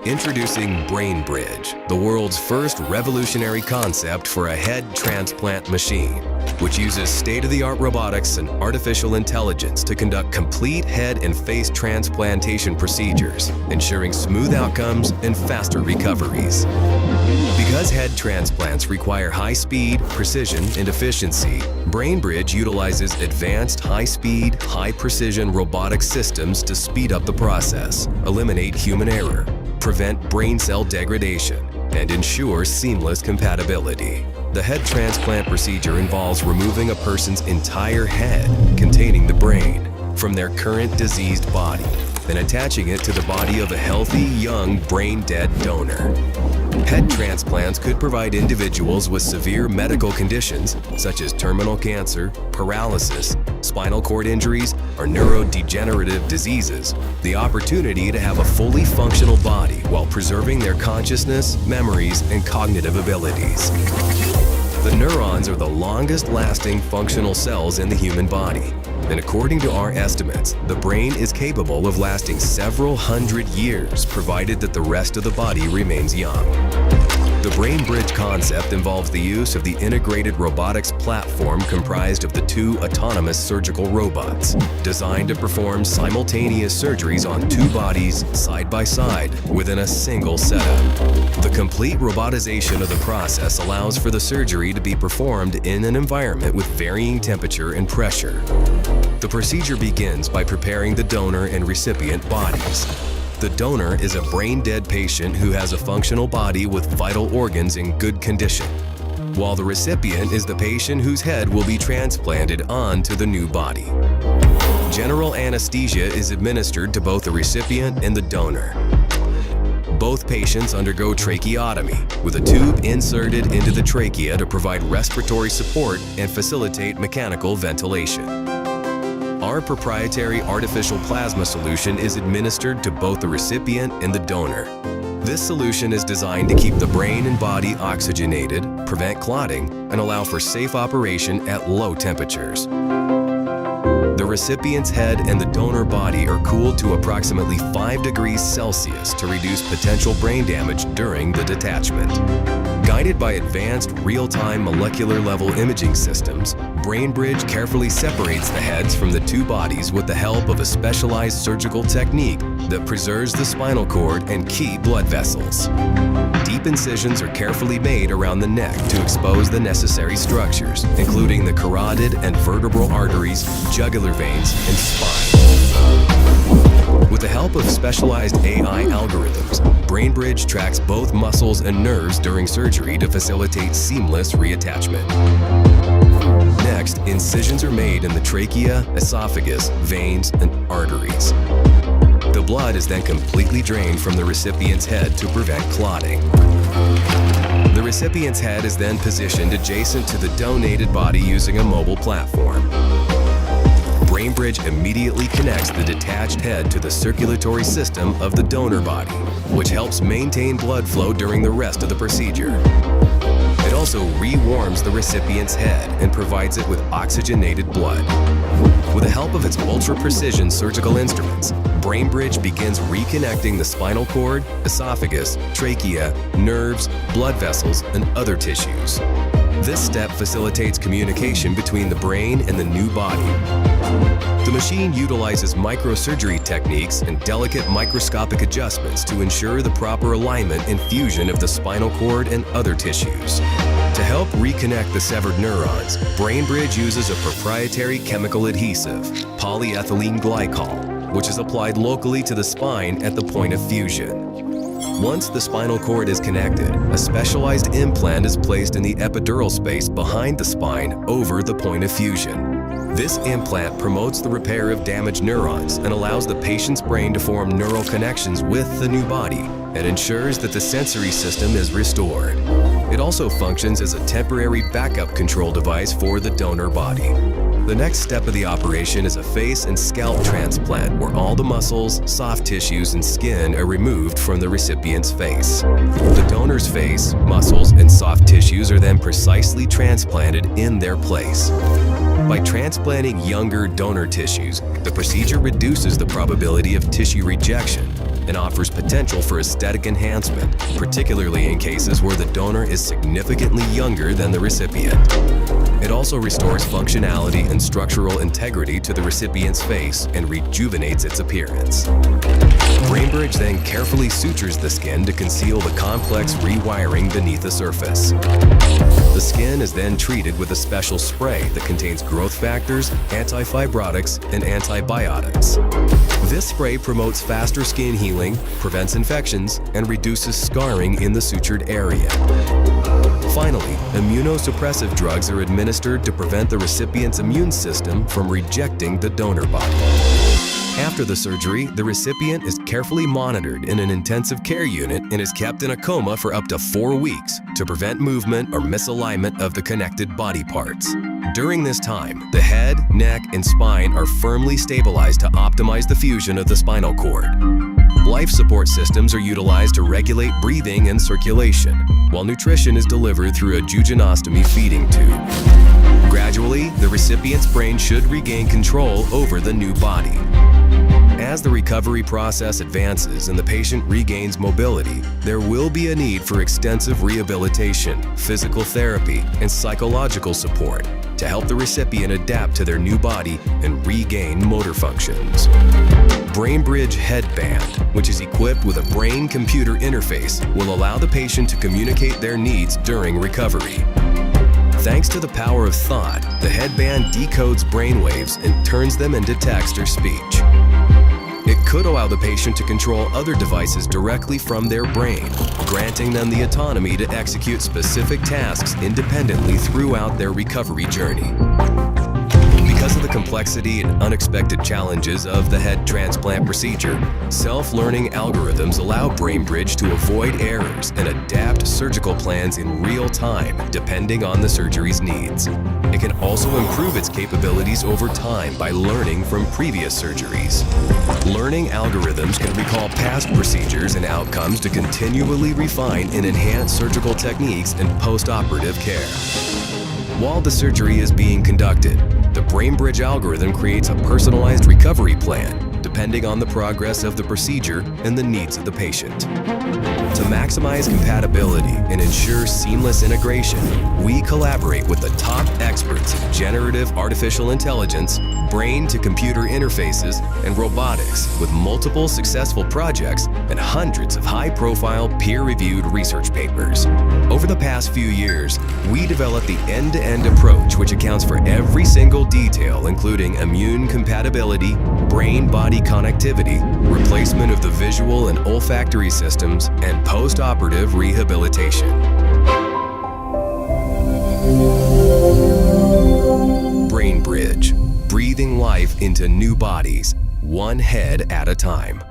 Introducing BrainBridge, the world's first revolutionary concept for a head transplant machine, which uses state-of-the-art robotics and artificial intelligence to conduct complete head and face transplantation procedures, ensuring smooth outcomes and faster recoveries. Because head transplants require high speed, precision, and efficiency, BrainBridge utilizes advanced high-speed, high-precision robotic systems to speed up the process, eliminate human error, prevent brain cell degradation, and ensure seamless compatibility. The head transplant procedure involves removing a person's entire head containing the brain from their current diseased body and attaching it to the body of a healthy, young, brain-dead donor. Head transplants could provide individuals with severe medical conditions such as terminal cancer, paralysis, spinal cord injuries, or neurodegenerative diseases the opportunity to have a fully functional body while preserving their consciousness, memories, and cognitive abilities. The neurons are the longest-lasting functional cells in the human body, and according to our estimates, the brain is capable of lasting several hundred years provided that the rest of the body remains young. The BrainBridge concept involves the use of the integrated robotics platform comprised of the two autonomous surgical robots, designed to perform simultaneous surgeries on two bodies side by side within a single setup. The complete robotization of the process allows for the surgery to be performed in an environment with varying temperature and pressure. The procedure begins by preparing the donor and recipient bodies. The donor is a brain-dead patient who has a functional body with vital organs in good condition, while the recipient is the patient whose head will be transplanted onto the new body. General anesthesia is administered to both the recipient and the donor. Both patients undergo tracheotomy, with a tube inserted into the trachea to provide respiratory support and facilitate mechanical ventilation. Our proprietary artificial plasma solution is administered to both the recipient and the donor. This solution is designed to keep the brain and body oxygenated, prevent clotting, and allow for safe operation at low temperatures. The recipient's head and the donor body are cooled to approximately 5 degrees Celsius to reduce potential brain damage during the detachment. Guided by advanced real-time molecular-level imaging systems, BrainBridge carefully separates the heads from the two bodies with the help of a specialized surgical technique that preserves the spinal cord and key blood vessels. Deep incisions are carefully made around the neck to expose the necessary structures, including the carotid and vertebral arteries, jugular veins, and spine. With the help of specialized AI algorithms, BrainBridge tracks both muscles and nerves during surgery to facilitate seamless reattachment. Next, incisions are made in the trachea, esophagus, veins, and arteries. The blood is then completely drained from the recipient's head to prevent clotting. The recipient's head is then positioned adjacent to the donated body using a mobile platform. BrainBridge immediately connects the detached head to the circulatory system of the donor body, which helps maintain blood flow during the rest of the procedure. It also re-warms the recipient's head and provides it with oxygenated blood. With the help of its ultra-precision surgical instruments, BrainBridge begins reconnecting the spinal cord, esophagus, trachea, nerves, blood vessels, and other tissues. This step facilitates communication between the brain and the new body. The machine utilizes microsurgery techniques and delicate microscopic adjustments to ensure the proper alignment and fusion of the spinal cord and other tissues. To help reconnect the severed neurons, BrainBridge uses a proprietary chemical adhesive, polyethylene glycol, which is applied locally to the spine at the point of fusion. Once the spinal cord is connected, a specialized implant is placed in the epidural space behind the spine over the point of fusion. This implant promotes the repair of damaged neurons and allows the patient's brain to form neural connections with the new body and ensures that the sensory system is restored. It also functions as a temporary backup control device for the donor body. The next step of the operation is a face and scalp transplant where all the muscles, soft tissues, and skin are removed from the recipient's face. The donor's face, muscles, and soft tissues are then precisely transplanted in their place. By transplanting younger donor tissues, the procedure reduces the probability of tissue rejection and offers potential for aesthetic enhancement, particularly in cases where the donor is significantly younger than the recipient. It also restores functionality and structural integrity to the recipient's face and rejuvenates its appearance. BrainBridge then carefully sutures the skin to conceal the complex rewiring beneath the surface. The skin is then treated with a special spray that contains growth factors, anti-fibrotics, and antibiotics. This spray promotes faster skin healing, prevents infections, and reduces scarring in the sutured area. Finally, immunosuppressive drugs are administered to prevent the recipient's immune system from rejecting the donor body. After the surgery, the recipient is carefully monitored in an intensive care unit and is kept in a coma for up to 4 weeks to prevent movement or misalignment of the connected body parts. During this time, the head, neck, and spine are firmly stabilized to optimize the fusion of the spinal cord. Life support systems are utilized to regulate breathing and circulation, while nutrition is delivered through a jejunostomy feeding tube. Gradually, the recipient's brain should regain control over the new body. As the recovery process advances and the patient regains mobility, there will be a need for extensive rehabilitation, physical therapy, and psychological support to help the recipient adapt to their new body and regain motor functions. BrainBridge Headband, which is equipped with a brain-computer interface, will allow the patient to communicate their needs during recovery. Thanks to the power of thought, the headband decodes brainwaves and turns them into text or speech. It could allow the patient to control other devices directly from their brain, granting them the autonomy to execute specific tasks independently throughout their recovery journey. Because of the complexity and unexpected challenges of the head transplant procedure, self-learning algorithms allow BrainBridge to avoid errors and adapt surgical plans in real time depending on the surgery's needs. It can also improve its capabilities over time by learning from previous surgeries. Learning algorithms can recall past procedures and outcomes to continually refine and enhance surgical techniques and post-operative care. While the surgery is being conducted, the BrainBridge algorithm creates a personalized recovery plan depending on the progress of the procedure and the needs of the patient. To maximize compatibility and ensure seamless integration, we collaborate with the top experts in generative artificial intelligence, brain-to-computer interfaces, and robotics, with multiple successful projects and hundreds of high-profile peer-reviewed research papers. Over the past few years, we developed the end-to-end approach which accounts for every single detail, including immune compatibility, brain-body connectivity, replacement of the visual and olfactory systems, and post-operative rehabilitation. BrainBridge, breathing life into new bodies, one head at a time.